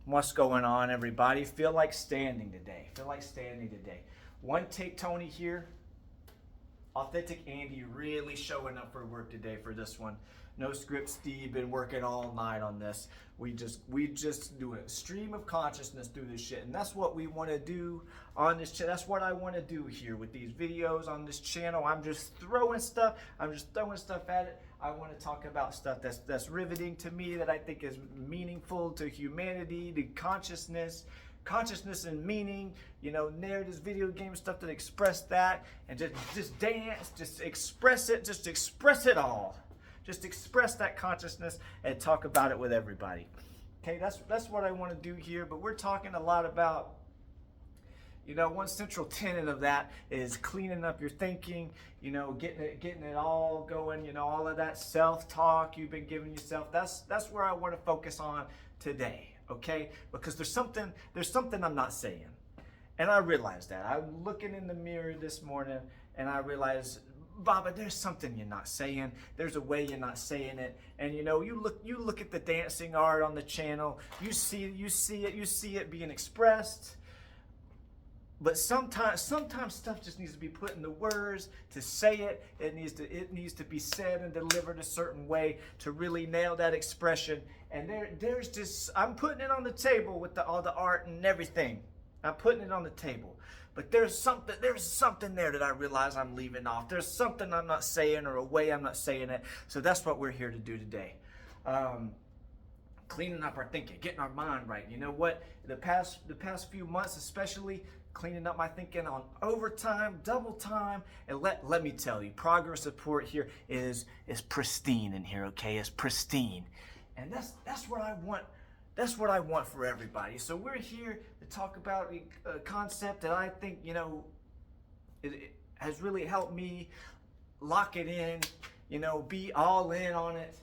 What's going on, everybody? Feel like standing today. Feel like standing today. One Take Tony here. Authentic Andy really showing up for work today for this one. No script Steve been working all night on this. We just do a stream of consciousness through this shit. And that's what we want to do on this channel. That's what I want to do here with these videos on this channel. I'm just throwing stuff at it. I want to talk about stuff that's riveting to me, that I think is meaningful to humanity, to consciousness and meaning, narratives, video game stuff that express that, and just dance, just express it all. Just express that consciousness and talk about it with everybody. Okay, that's what I want to do here, but we're talking a lot about, one central tenet of that is cleaning up your thinking, getting it all going, all of that self-talk you've been giving yourself. That's where I want to focus on today. Okay, because there's something I'm not saying, and I realized that. I'm looking in the mirror this morning, and I realized, Baba, there's something you're not saying. There's a way you're not saying it, and you look at the dancing art on the channel. You see it being expressed. But sometimes stuff just needs to be put into words to say it. It needs to be said and delivered a certain way to really nail that expression. And there's just, I'm putting it on the table with all the art and everything. I'm putting it on the table. But there's something there that I realize I'm leaving off. There's something I'm not saying, or a way I'm not saying it. So that's what we're here to do today. Cleaning up our thinking, getting our mind right. You know what? The past few months, especially, cleaning up my thinking on overtime, double time, and let me tell you, progress report here is pristine in here. Okay, it's pristine, and that's what I want. That's what I want for everybody. So we're here to talk about a concept that I think it has really helped me lock it in. Be all in on it.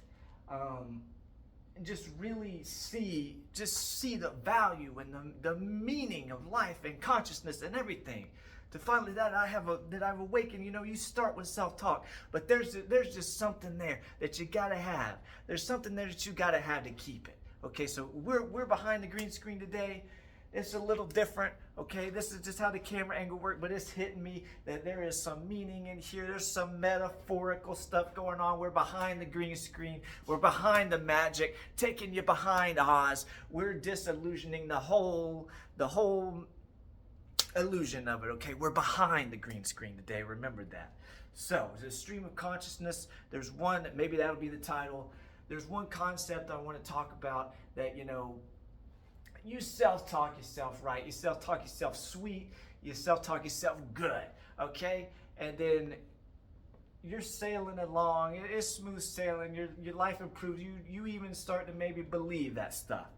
And just really see the value and the meaning of life and consciousness and everything. To finally that I've awakened. You start with self-talk, but there's just something there that you gotta have. There's something there that you gotta have to keep it. Okay, so we're behind the green screen today. It's a little different, okay? This is just how the camera angle works, but it's hitting me that there is some meaning in here. There's some metaphorical stuff going on. We're behind the green screen. We're behind the magic, taking you behind Oz. We're disillusioning the whole illusion of it, okay? We're behind the green screen today. Remember that. So, the stream of consciousness, there's one, maybe that'll be the title. There's one concept I want to talk about that, you self-talk yourself right, you self-talk yourself sweet, you self-talk yourself good, okay? And then you're sailing along, it's smooth sailing, your life improves, you even start to maybe believe that stuff.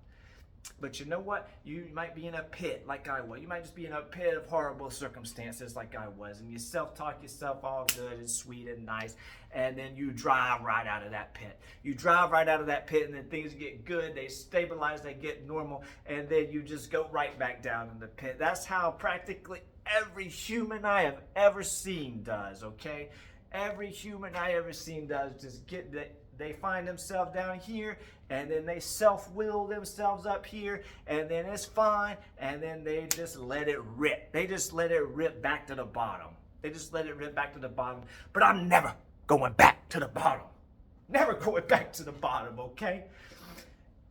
But you know what? You might be in a pit like I was. You might just be in a pit of horrible circumstances like I was. And you self-talk yourself all good and sweet and nice. And then you drive right out of that pit. You drive right out of that pit, and then things get good. They stabilize. They get normal. And then you just go right back down in the pit. That's how practically every human I have ever seen does, okay? Every human I ever seen does just get that. They find themselves down here, and then they self-will themselves up here, and then it's fine, and then they just let it rip. They just let it rip back to the bottom. They just let it rip back to the bottom. But I'm never going back to the bottom. Never going back to the bottom, okay?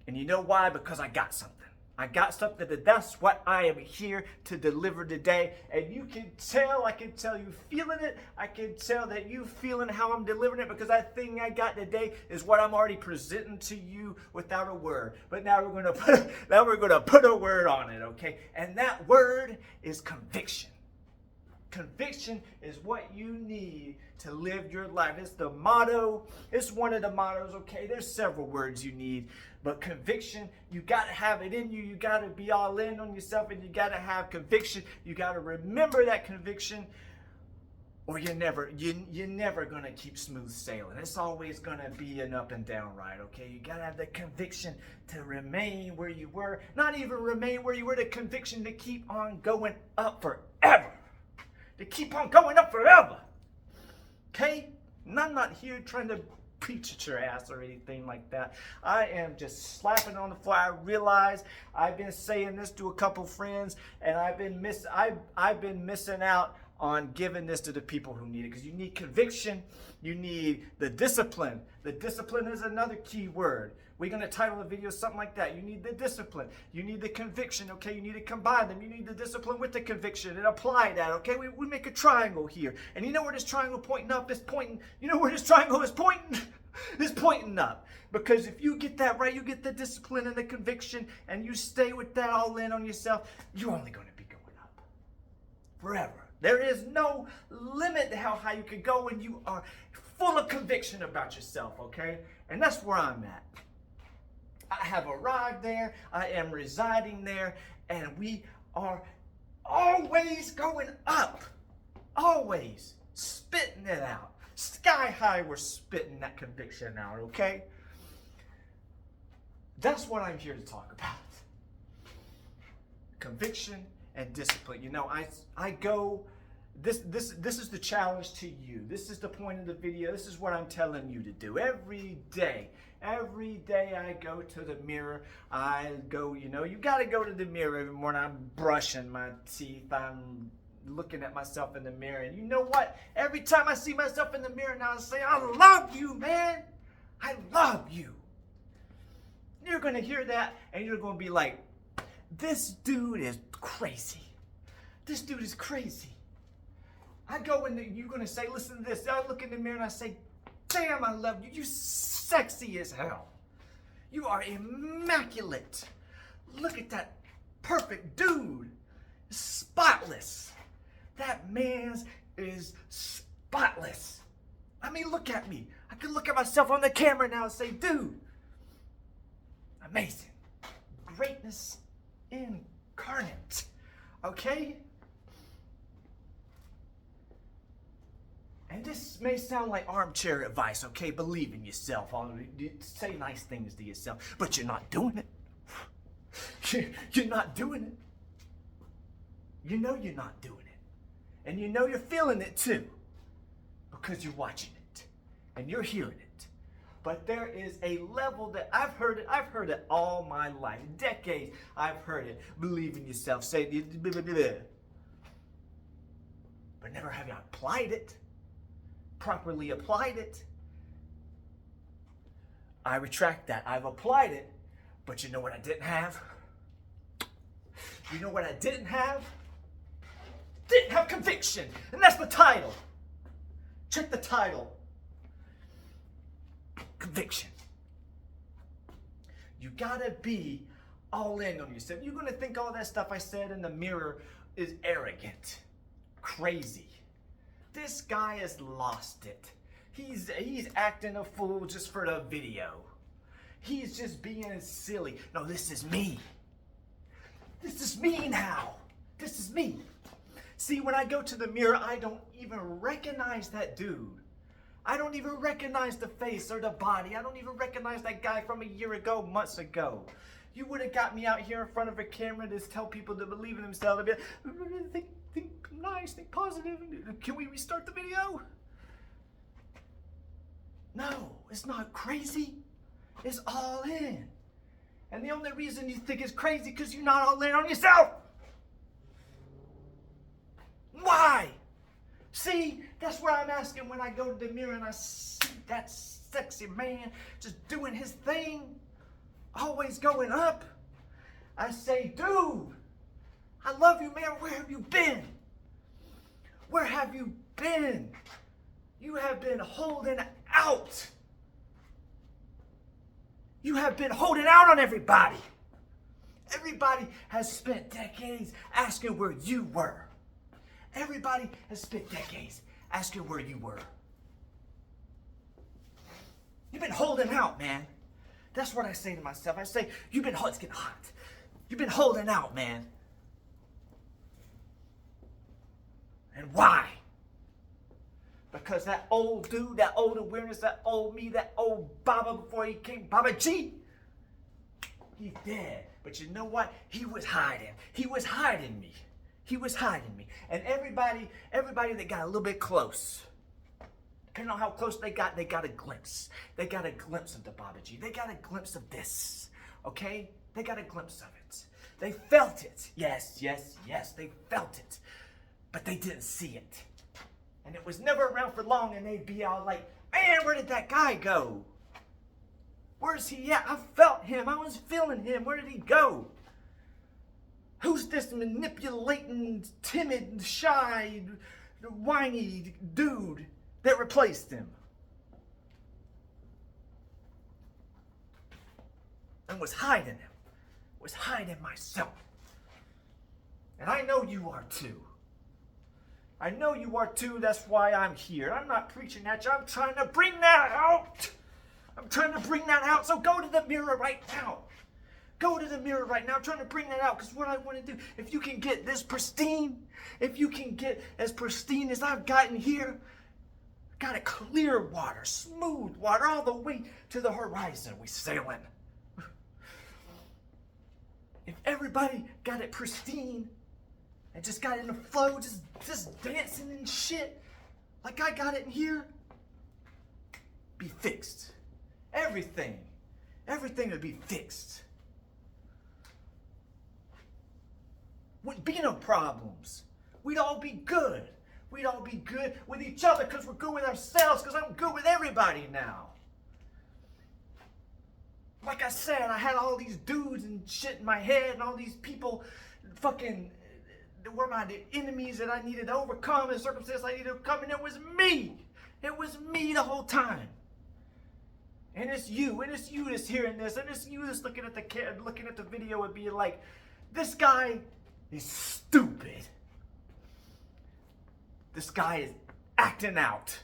And you know why? Because I got something. I got something that's what I am here to deliver today. And you can tell, I can tell you feeling it. I can tell that you feeling how I'm delivering it, because that thing I got today is what I'm already presenting to you without a word. But now we're gonna put a word on it, okay? And that word is conviction. Conviction is what you need to live your life. It's the motto. It's one of the mottos, okay? There's several words you need, but conviction, you got to have it in you. You got to be all in on yourself, and you got to have conviction. You got to remember that conviction, or you're never going to keep smooth sailing. It's always going to be an up and down ride, okay? You got to have the conviction to remain where you were. Not even remain where you were, the conviction to keep on going up forever. To keep on going up forever. Okay? And I'm not here trying to preach at your ass or anything like that. I am just slapping on the floor. I realize I've been saying this to a couple friends, and I've been missing out on giving this to the people who need it, because you need conviction, you need the discipline. The discipline is another key word. We're going to title the video something like that. You need the discipline. You need the conviction, okay? You need to combine them. You need the discipline with the conviction and apply that, okay? We make a triangle here. And you know where this triangle pointing up is pointing? You know where this triangle is pointing? It's pointing up. Because if you get that right, you get the discipline and the conviction, and you stay with that all in on yourself, you're only going to be going up forever. There is no limit to how high you can go when you are full of conviction about yourself, okay? And that's where I'm at. I have arrived there, I am residing there, and we are always going up. Always spitting it out. Sky high, we're spitting that conviction out, okay? That's what I'm here to talk about. Conviction and discipline. You know, I go, this is the challenge to you. This is the point of the video. This is what I'm telling you to do every day. Every day I go to the mirror. I go, you know, you got to go to the mirror every morning. I'm brushing my teeth. I'm looking at myself in the mirror. And you know what? Every time I see myself in the mirror now, I say, I love you, man. I love you. You're going to hear that and you're going to be like, this dude is crazy. This dude is crazy. I go in there, you're going to say, listen to this. I look in the mirror and I say, damn, I love you. You sexy as hell. You are immaculate. Look at that perfect dude. Spotless. That man is spotless. I mean, look at me. I can look at myself on the camera now and say, dude, amazing. Greatness incarnate. Okay? And this may sound like armchair advice, okay? Believe in yourself. Say nice things to yourself. But you're not doing it. You're not doing it. You know you're not doing it. And you know you're feeling it too. Because you're watching it. And you're hearing it. But there is a level that I've heard it all my life. Decades I've heard it. Believe in yourself. Say blah, blah, blah, blah. But never have I applied it. Properly applied it. I retract that. I've applied it, but you know what I didn't have? You know what I didn't have? Didn't have conviction. And that's the title. Check the title. Conviction. You gotta be all in on yourself. You're gonna think all that stuff I said in the mirror is arrogant, crazy. This guy has lost it. He's acting a fool just for the video. He's just being silly. No, this is me. This is me now. This is me. See, when I go to the mirror, I don't even recognize that dude. I don't even recognize the face or the body. I don't even recognize that guy from a year ago, months ago. You would have got me out here in front of a camera to tell people to believe in themselves. Think nice, think positive. Can we restart the video? No, it's not crazy. It's all in. And the only reason you think it's crazy because you're not all in on yourself. Why? See, that's what I'm asking when I go to the mirror and I see that sexy man just doing his thing, always going up. I say, dude, I love you, man. Where have you been? Where have you been? You have been holding out. You have been holding out on everybody. Everybody has spent decades asking where you were. Everybody has spent decades asking where you were. You've been holding out, man. That's what I say to myself. I say, it's getting hot. You've been holding out, man. And why? Because that old dude, that old awareness, that old me, that old Baba before he came, Baba G, he's dead. But you know what? He was hiding. He was hiding me. He was hiding me. And everybody that got a little bit close, Depending on how close they got a glimpse. They got a glimpse of the Babaji. They got a glimpse of this, okay? They got a glimpse of it. They felt it. Yes, yes, yes, they felt it. But they didn't see it. And it was never around for long, and they'd be all like, man, where did that guy go? Where's he at? I felt him. I was feeling him. Where did he go? Who's this manipulating, timid, shy, whiny dude that replaced him? And was hiding him. Was hiding myself. And I know you are too. I know you are too. That's why I'm here. I'm not preaching at you. I'm trying to bring that out. I'm trying to bring that out. So go to the mirror right now. Go to the mirror right now. I'm trying to bring that out because what I want to do, if you can get this pristine, if you can get as pristine as I've gotten here, got it clear water, smooth water, all the way to the horizon. We sailing. If everybody got it pristine and just got in the flow, just dancing and shit, like I got it in here, be fixed. Everything would be fixed. Wouldn't be no problems. We'd all be good. We'd all be good with each other because we're good with ourselves, because I'm good with everybody now. Like I said, I had all these dudes and shit in my head and all these people fucking were my enemies that I needed to overcome and circumstances I needed to overcome, and it was me. It was me the whole time. And it's you that's hearing this, and it's you that's looking at the video and being like, this guy is stupid. This guy is acting out.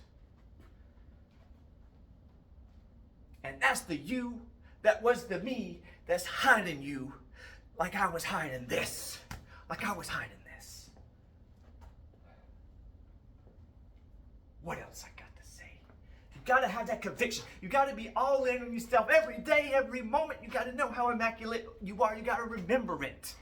And that's the you that was the me that's hiding you like I was hiding this. Like I was hiding this. What else I got to say? You gotta have that conviction. You gotta be all in on yourself every day, every moment. You gotta know how immaculate you are. You gotta remember it.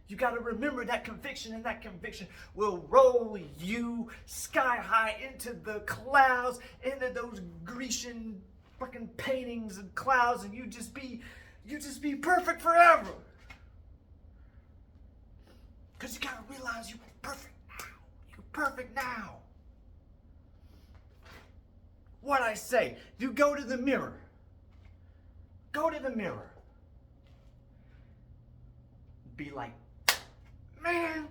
You got to remember that conviction, and that conviction will roll you sky high into the clouds, into those Grecian fucking paintings and clouds, and you just be perfect forever. Because you got to realize you're perfect now. You're perfect now. What I say, you go to the mirror. Go to the mirror. Be like, man,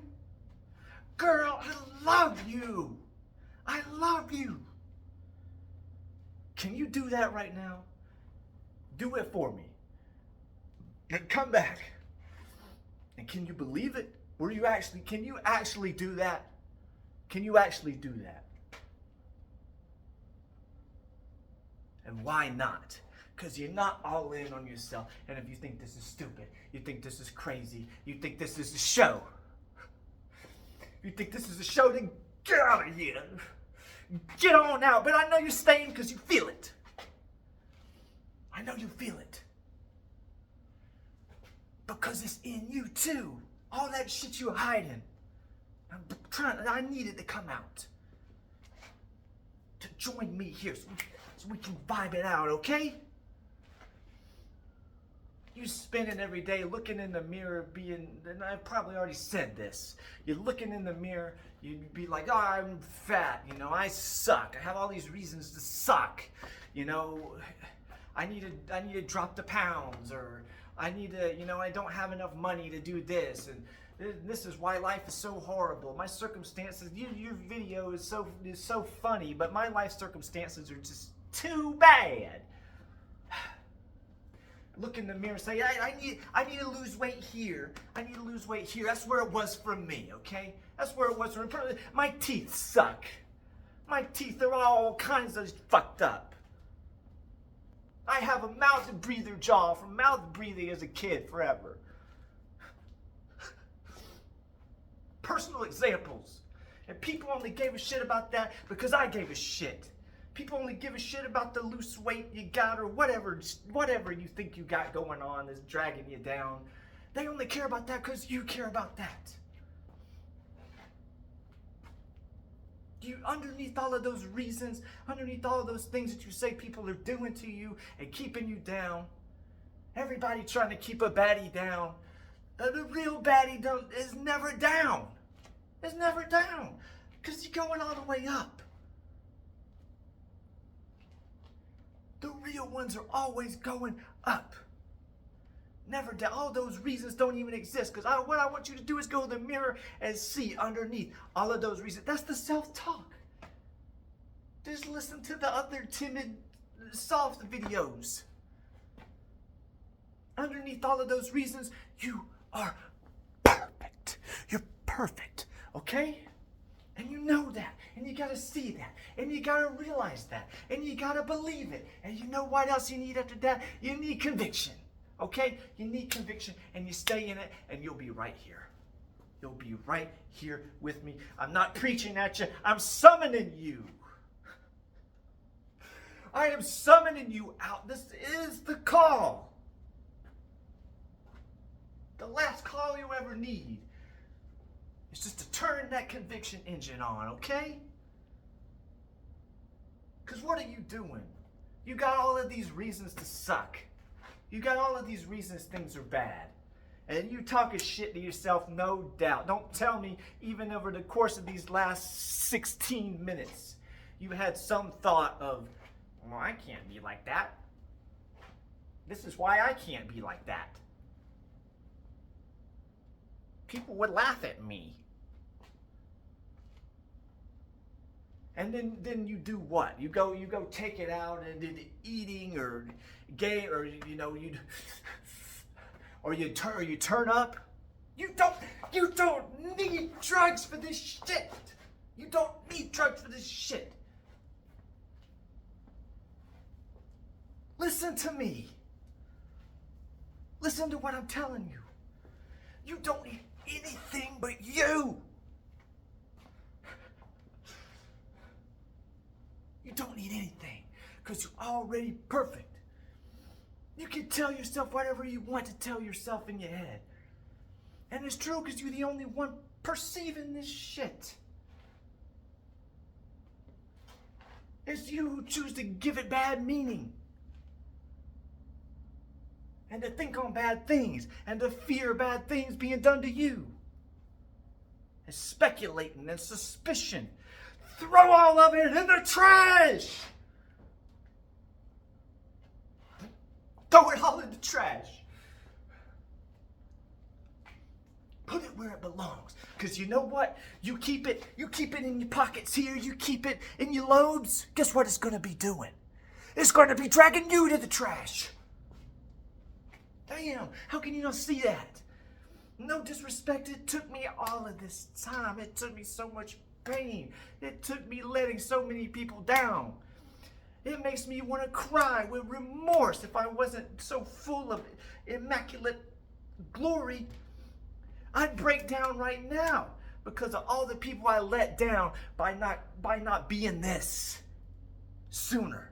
girl, I love you. I love you. Can you do that right now? Do it for me. And come back. And can you believe it? Can you actually do that? Can you actually do that? And why not? Because you're not all in on yourself. And if you think this is stupid, you think this is crazy, you think this is a show. If you think this is a show, then get out of here. Get on out. But I know you're staying because you feel it. I know you feel it. Because it's in you too. All that shit you're hiding. I need it to come out. To join me here so we can vibe it out, okay? You spend it every day looking in the mirror and I've probably already said this. You're looking in the mirror, you'd be like, oh, I'm fat, I suck. I have all these reasons to suck. I need to drop the pounds, or I need to, I don't have enough money to do this, and this is why life is so horrible. My circumstances, your video is so funny, but my life circumstances are just too bad. Look in the mirror and say, I need to lose weight here. I need to lose weight here. That's where it was for me, okay? That's where it was for me. My teeth suck. My teeth are all kinds of fucked up. I have a mouth breather jaw from mouth breathing as a kid forever. Personal examples. And people only gave a shit about that because I gave a shit. People only give a shit about the loose weight you got, or whatever you think you got going on is dragging you down. They only care about that because you care about that. Underneath all of those reasons, underneath all of those things that you say people are doing to you and keeping you down, everybody trying to keep a baddie down, the real baddie is never down. It's never down because you're going all the way up. The real ones are always going up. Never down. All those reasons don't even exist because what I want you to do is go to the mirror and see underneath all of those reasons. That's the self-talk. Just listen to the other timid, soft videos. Underneath all of those reasons, you are perfect. You're perfect, okay? And you know that, and you gotta see that, and you gotta realize that, and you gotta believe it. And you know what else you need after that? You need conviction. Okay? You need conviction, and you stay in it, and you'll be right here. You'll be right here with me. I'm not preaching at you. I'm summoning you. I am summoning you out. This is the call. The last call you ever need is just to turn that conviction engine on, okay? Because what are you doing? You got all of these reasons to suck. You got all of these reasons things are bad. And you talking shit to yourself, no doubt. Don't tell me, even over the course of these last 16 minutes, you had some thought of, well, I can't be like that. This is why I can't be like that. People would laugh at me. And then you do what? You go take it out and did eating or gay or you turn up. You don't need drugs for this shit. You don't need drugs for this shit. Listen to me. Listen to what I'm telling you. You don't need anything but you. You don't need anything because you're already perfect. You can tell yourself whatever you want to tell yourself in your head. And it's true because you're the only one perceiving this shit. It's you who choose to give it bad meaning. And to think on bad things. And to fear bad things being done to you. And speculating and suspicion. Throw all of it in the trash. Throw it all in the trash. Put it where it belongs. Because you know what? You keep it in your pockets here. You keep it in your lobes. Guess what it's going to be doing? It's going to be dragging you to the trash. Damn, how can you not see that? No disrespect, it took me all of this time. It took me so much pain. It took me letting so many people down. It makes me want to cry with remorse. If I wasn't so full of immaculate glory, I'd break down right now because of all the people I let down by not being this sooner.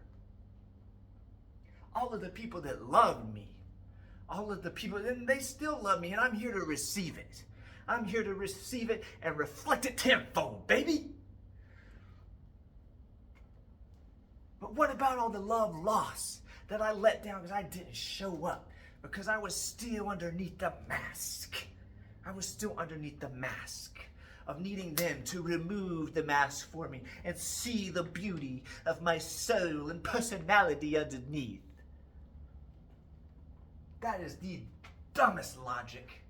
All of the people that loved me, all of the people, and they still love me, and I'm here to receive it. I'm here to receive it and reflect it tenfold, baby. But what about all the love lost that I let down because I didn't show up? Because I was still underneath the mask. I was still underneath the mask of needing them to remove the mask for me and see the beauty of my soul and personality underneath. That is the dumbest logic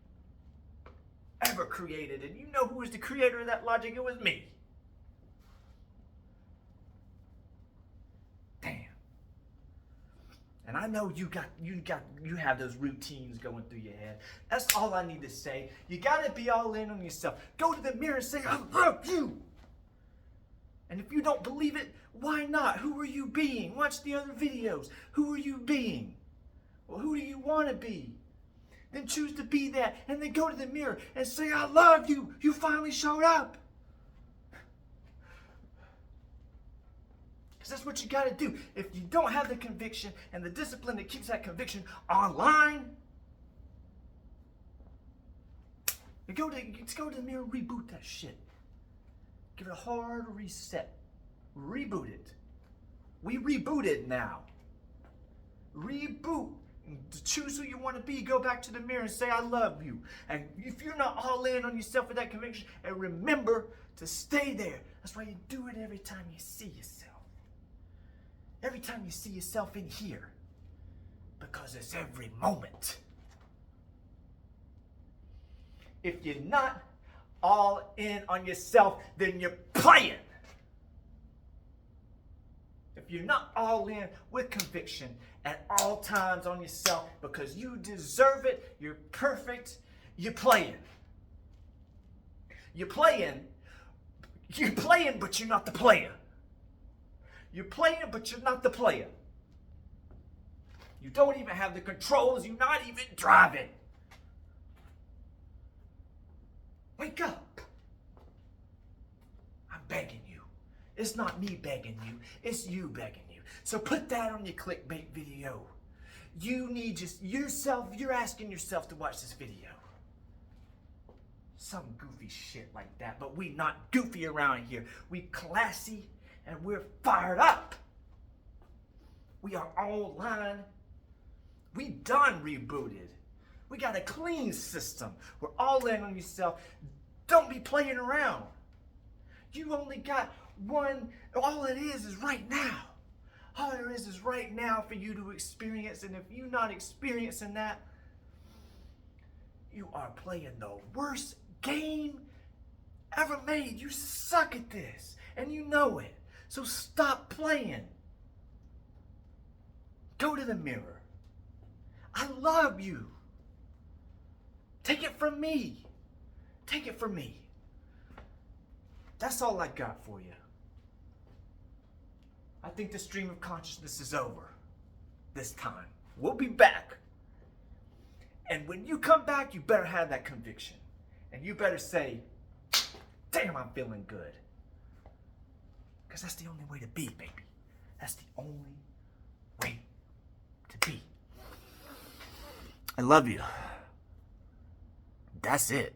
ever created. And you know who was the creator of that logic? It was me. Damn. And I know you have those routines going through your head. That's all I need to say. You gotta be all in on yourself. Go to the mirror and say, I love you. And if you don't believe it, why not? Who are you being? Watch the other videos. Who are you being? Well, who do you want to be? Then choose to be that. And then go to the mirror and say, I love you. You finally showed up. Because that's what you got to do. If you don't have the conviction and the discipline that keeps that conviction online, let's go to the mirror and reboot that shit. Give it a hard reset. Reboot it. We reboot it now. Reboot. Choose who you want to be. Go back to the mirror and say, I love you. And if you're not all in on yourself with that conviction, and remember to stay there. That's why you do it every time you see yourself. Every time you see yourself in here. Because it's every moment. If you're not all in on yourself, then you're playing. If you're not all in with conviction at all times on yourself because you deserve it, you're perfect, you're playing. You're playing, but you're not the player. You're playing, but you're not the player. You don't even have the controls, you're not even driving. Wake up. I'm begging you. It's not me begging you, it's you begging you. So put that on your clickbait video. You need just yourself, you're asking yourself to watch this video. Some goofy shit like that, but we not goofy around here. We classy and we're fired up. We are online. We done rebooted. We got a clean system. We're all in on yourself. Don't be playing around. You only got one, all it is right now. All there is right now for you to experience, and if you're not experiencing that, you are playing the worst game ever made. You suck at this, and you know it. So stop playing. Go to the mirror. I love you. Take it from me. Take it from me. That's all I got for you. I think the stream of consciousness is over this time. We'll be back. And when you come back, you better have that conviction. And you better say, damn, I'm feeling good. Because that's the only way to be, baby. That's the only way to be. I love you. That's it.